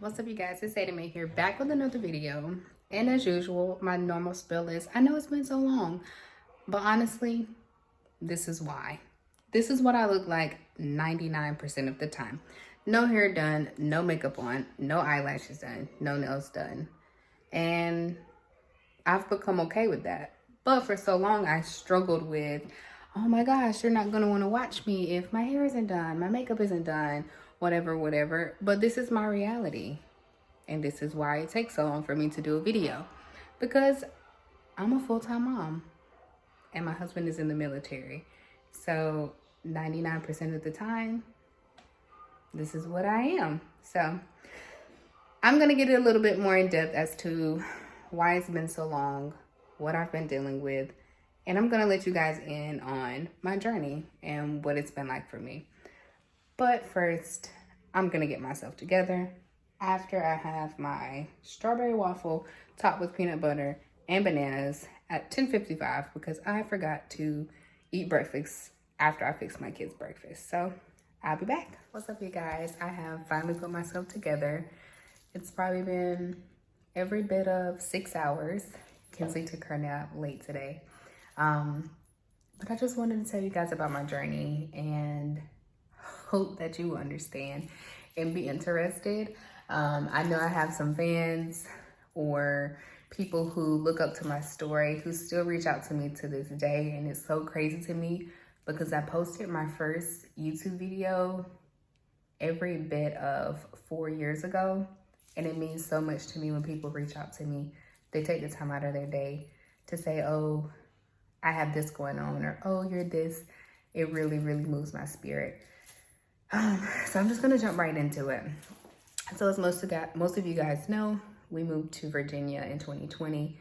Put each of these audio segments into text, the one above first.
What's up, you guys? It's May here, back with another video. And as usual, my normal spill is, I know it's been so long, but honestly, this is why. This is what I look like 99% of the time. No hair done, no makeup on, no eyelashes done, no nails done. And I've become okay with that. But for so long, I struggled with, oh my gosh, you're not going to want to watch me if my hair isn't done, my makeup isn't done, whatever. But this is my reality. And this is why it takes so long for me to do a video. Because I'm a full-time mom. And my husband is in the military. So 99% of the time, this is what I am. So I'm going to get a little bit more in depth as to why it's been so long, what I've been dealing with, and I'm going to let you guys in on my journey and what it's been like for me. But first, I'm going to get myself together after I have my strawberry waffle topped with peanut butter and bananas at 10:55 because I forgot to eat breakfast after I fixed my kids' breakfast. So I'll be back. What's up, you guys? I have finally put myself together. It's probably been every bit of 6 hours. Kinsley took her nap late today. But I just wanted to tell you guys about my journey and hope that you understand and be interested. I know I have some fans or people who look up to my story who still reach out to me to this day, and it's so crazy to me because I posted my first YouTube video every bit of 4 years ago. And it means so much to me when people reach out to me. They take the time out of their day to say, oh, I have this going on, or oh, you're this. It really, really moves my spirit. So I'm just gonna jump right into it. So as most of you guys know, we moved to Virginia in 2020.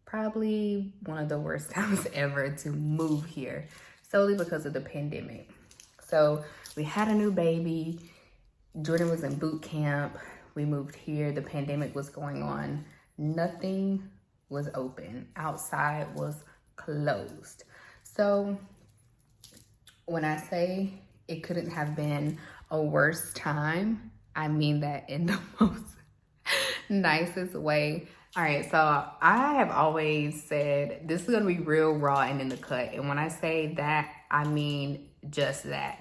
Probably one of the worst times ever to move here, solely because of the pandemic. So we had a new baby. Jordan was in boot camp. We moved here, the pandemic was going on. Nothing was open. Outside was closed. So when I say it couldn't have been a worse time, I mean that in the most nicest way. All right, so I have always said this is gonna be real raw and in the cut. And when I say that, I mean just that.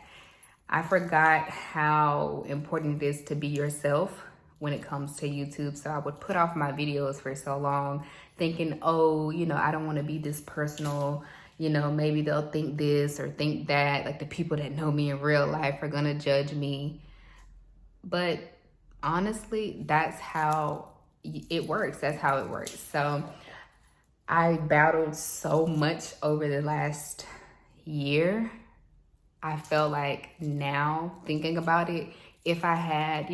I forgot how important it is to be yourself when it comes to YouTube. So I would put off my videos for so long thinking, oh, I don't want to be this personal, maybe they'll think this or think that, like the people that know me in real life are going to judge me. But honestly, that's how it works. That's how it works. So I battled so much over the last year. I felt like now thinking about it, if I had,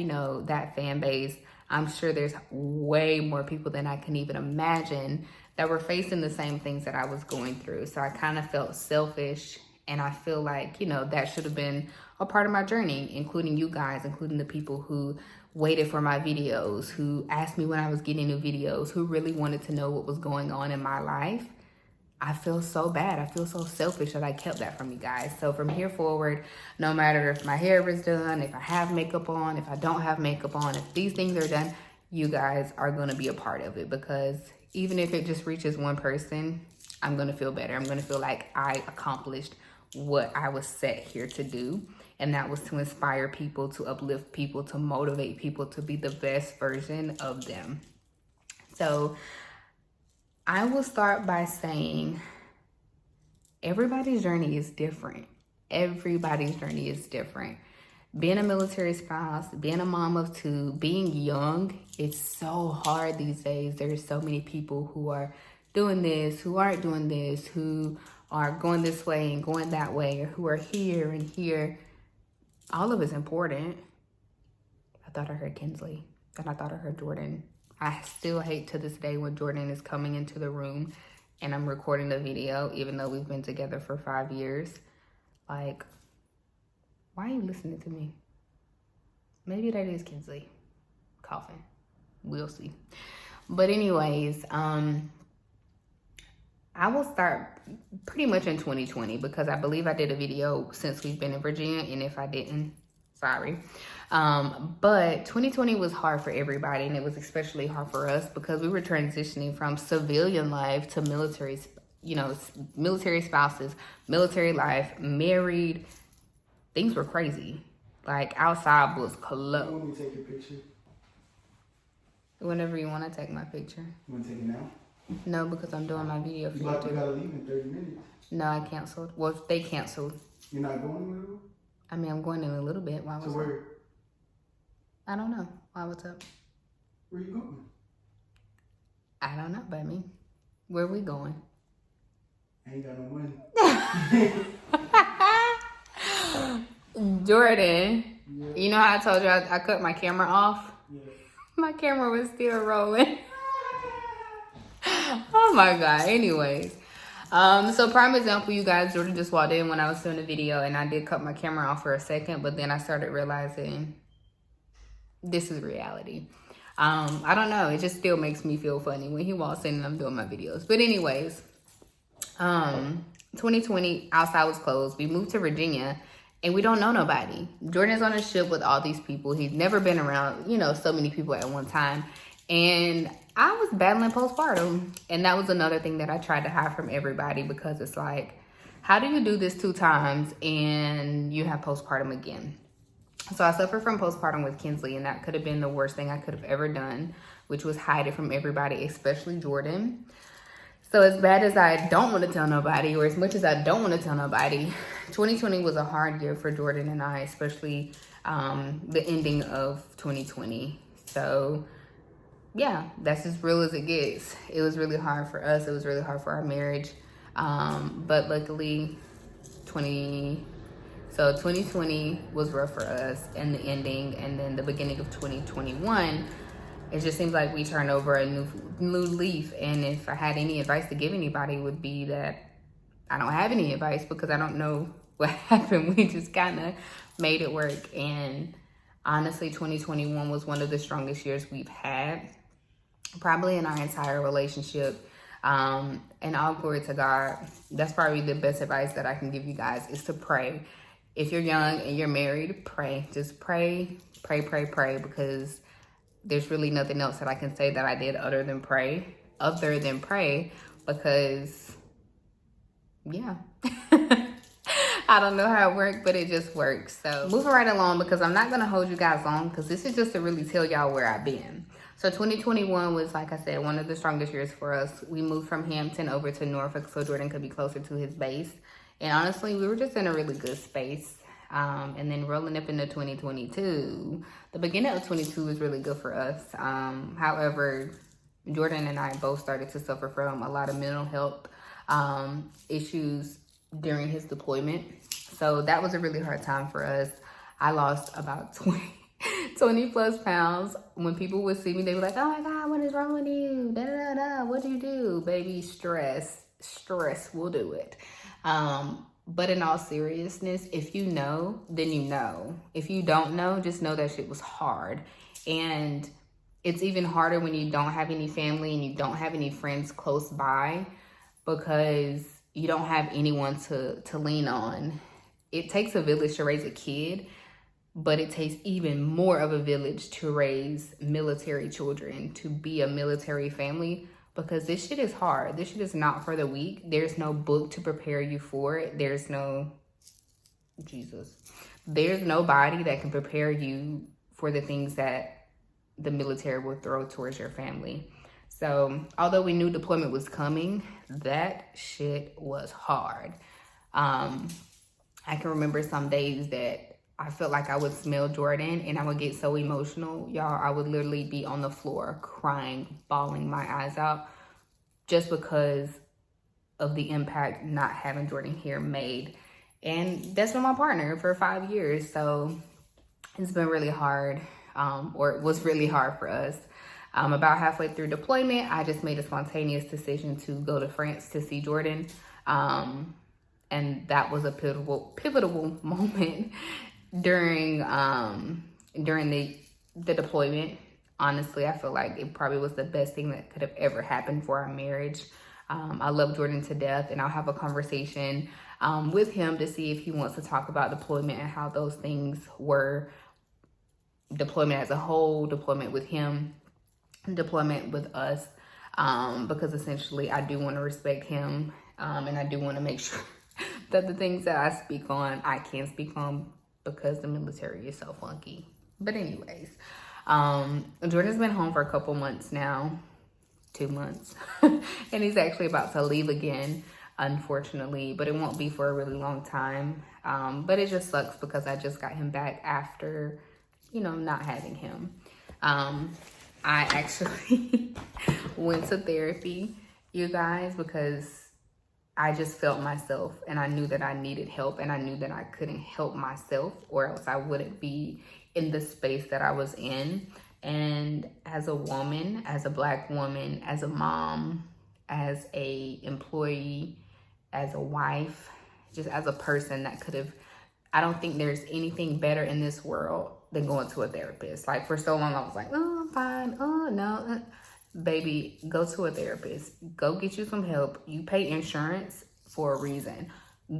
that fan base, I'm sure there's way more people than I can even imagine that were facing the same things that I was going through. So I kind of felt selfish, and I feel like, that should have been a part of my journey, including you guys, including the people who waited for my videos, who asked me when I was getting new videos, who really wanted to know what was going on in my life. I feel so bad. I feel so selfish that I kept that from you guys. So from here forward, no matter if my hair is done, if I have makeup on, if I don't have makeup on, if these things are done, you guys are going to be a part of it, because even if it just reaches one person, I'm going to feel better. I'm going to feel like I accomplished what I was set here to do. And that was to inspire people, to uplift people, to motivate people to be the best version of them. So I will start by saying everybody's journey is different. Everybody's journey is different. Being a military spouse, being a mom of two, being young, it's so hard these days. There's so many people who are doing this, who aren't doing this, who are going this way and going that way, or who are here and here. All of it's important. I thought I heard Kinsley, and I thought I heard Jordan. I still hate to this day when Jordan is coming into the room and I'm recording the video, even though we've been together for 5 years. Like, why are you listening to me? Maybe that is Kinsley coughing. We'll see. But anyways, I will start pretty much in 2020 because I believe I did a video since we've been in Virginia. And if I didn't, Sorry. But 2020 was hard for everybody, and it was especially hard for us because we were transitioning from civilian life to military, military spouses, military life, married. Things were crazy. Like, outside was closed. You want me to take your picture? Whenever you want to take my picture. You want to take it now? No, because I'm doing my video for you. You gotta leave in 30 minutes. No, I canceled. Well, they canceled. You're not going anywhere? I mean, I'm going in a little bit. Why was So where? I don't know. Why, what's up? Where you going? I don't know, baby. Where we going? I ain't got no money. Jordan, Yeah. you know how I told you I cut my camera off? Yeah. My camera was still rolling. Oh my God. Anyways. So prime example, you guys, Jordan just walked in when I was doing the video, and I did cut my camera off for a second, but then I started realizing this is reality. I don't know. It just still makes me feel funny when he walks in and I'm doing my videos. But anyways, 2020, outside was closed. We moved to Virginia, and we don't know nobody. Jordan's on a ship with all these people. He's never been around, so many people at one time. And I was battling postpartum. And that was another thing that I tried to hide from everybody, because it's like, how do you do this 2 times and you have postpartum again? So I suffered from postpartum with Kinsley, and that could have been the worst thing I could have ever done, which was hide it from everybody, especially Jordan. So as bad as I don't want to tell nobody, or as much as I don't want to tell nobody, 2020 was a hard year for Jordan and I, especially the ending of 2020. So yeah, that's as real as it gets. It was really hard for us. It was really hard for our marriage. But luckily, 2020 was rough for us, and the ending, and then the beginning of 2021, it just seems like we turned over a new leaf. And if I had any advice to give anybody, would be that I don't have any advice, because I don't know what happened. We just kind of made it work. And honestly, 2021 was one of the strongest years we've had, probably in our entire relationship. And all glory to God. That's probably the best advice that I can give you guys, is to pray. If you're young and you're married, pray. Just pray, because there's really nothing else that I can say that I did other than pray, because yeah. I don't know how it worked, but it just works. So moving right along, because I'm not going to hold you guys long, because this is just to really tell y'all where I've been. So 2021 was, like I said, one of the strongest years for us. We moved from Hampton over to Norfolk so Jordan could be closer to his base. And honestly, we were just in a really good space. And then rolling up into 2022, the beginning of 22 was really good for us. However, Jordan and I both started to suffer from a lot of mental health issues during his deployment. So that was a really hard time for us. I lost about 20 plus pounds. When people would see me, they were like, oh my God, what is wrong with you? What do you do? Baby, stress will do it. But in all seriousness, if you know, then you know. If you don't know, just know that shit was hard. And it's even harder when you don't have any family and you don't have any friends close by, because you don't have anyone to lean on. It takes a village to raise a kid, but it takes even more of a village to raise military children, to be a military family, because this shit is hard. This shit is not for the weak. There's no book to prepare you for it. There's nobody that can prepare you for the things that the military will throw towards your family. So although we knew deployment was coming, that shit was hard. I can remember some days that I felt like I would smell Jordan and I would get so emotional. Y'all, I would literally be on the floor crying, bawling my eyes out, just because of the impact not having Jordan here made. And that's been my partner for 5 years. So it's been really hard, or it was really hard for us. About halfway through deployment, I just made a spontaneous decision to go to France to see Jordan. And that was a pivotal moment during the deployment. Honestly, I feel like it probably was the best thing that could have ever happened for our marriage. I love Jordan to death, and I'll have a conversation with him to see if he wants to talk about deployment and how those things were deployment as a whole, deployment with him, deployment with us, because essentially I do want to respect him, and I do want to make sure that the things that I speak on, I can speak on, because the military is so funky. But anyways, Jordan's been home for a couple months now, 2 months, and he's actually about to leave again, unfortunately, but it won't be for a really long time. But it just sucks because I just got him back after, you know, not having him. I actually went to therapy, you guys, because I just felt myself, and I knew that I needed help, and I knew that I couldn't help myself, or else I wouldn't be in the space that I was in. And as a woman, as a Black woman, as a mom, as a employee, as a wife, just as a person that could have, I don't think there's anything better in this world than going to a therapist. Like, for so long I was like, oh, I'm fine, oh no. Baby, go to a therapist. Go get you some help. You pay insurance for a reason.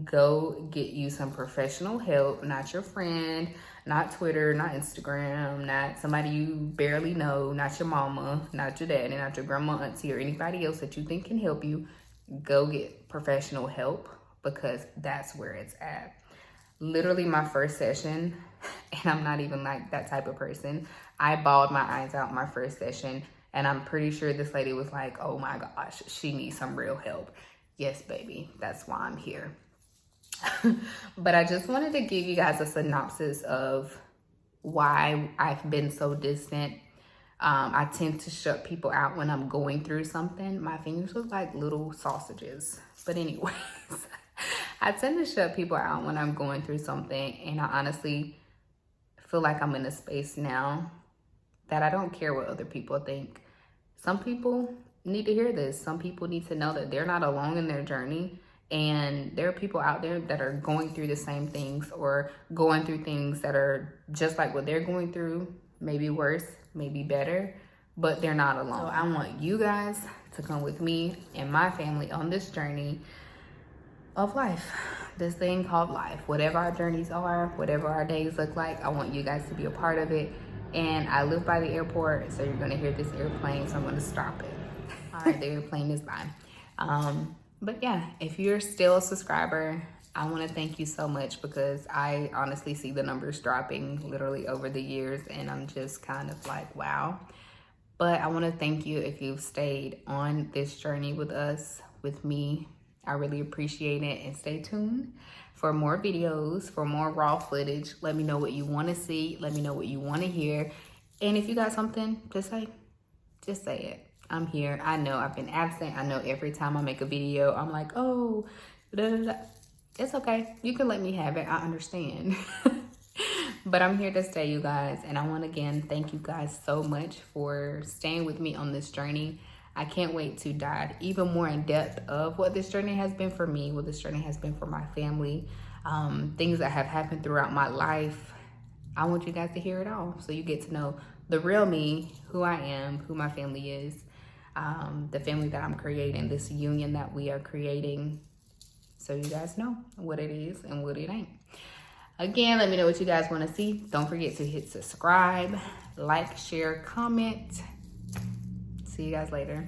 Go get you some professional help, not your friend, not Twitter, not Instagram, not somebody you barely know, not your mama, not your daddy, not your grandma, auntie, or anybody else that you think can help you. Go get professional help, because that's where it's at. Literally my first session, and I'm not even like that type of person, I bawled my eyes out my first session, and I'm pretty sure this lady was like, oh my gosh, she needs some real help. Yes, baby, that's why I'm here. But I just wanted to give you guys a synopsis of why I've been so distant. I tend to shut people out when I'm going through something. My fingers look like little sausages. But anyways, I tend to shut people out when I'm going through something. And I honestly feel like I'm in a space now that I don't care what other people think. Some people need to hear this. Some people need to know that they're not alone in their journey. And there are people out there that are going through the same things, or going through things that are just like what they're going through, maybe worse, maybe better, but they're not alone. So I want you guys to come with me and my family on this journey of life, this thing called life. Whatever our journeys are, whatever our days look like, I want you guys to be a part of it. And I live by the airport, so you're gonna hear this airplane, so I'm gonna stop it. All right, the airplane is by. But yeah, if you're still a subscriber, I want to thank you so much, because I honestly see the numbers dropping literally over the years, and I'm just kind of like, wow. But I want to thank you if you've stayed on this journey with us, with me. I really appreciate it, and stay tuned for more videos, for more raw footage. Let me know what you want to see. Let me know what you want to hear. And if you got something to say, just say it. I'm here. I know I've been absent. I know every time I make a video, I'm like, oh, da, da, da. It's okay. You can let me have it. I understand. But I'm here to stay, you guys. And I want to again thank you guys so much for staying with me on this journey. I can't wait to dive even more in depth of what this journey has been for me, what this journey has been for my family, things that have happened throughout my life. I want you guys to hear it all, so you get to know the real me, who I am, who my family is. The family that I'm creating, this union that we are creating, so you guys know what it is and what it ain't. Again, let me know what you guys want to see. Don't forget to hit subscribe, like, share, comment. See you guys later.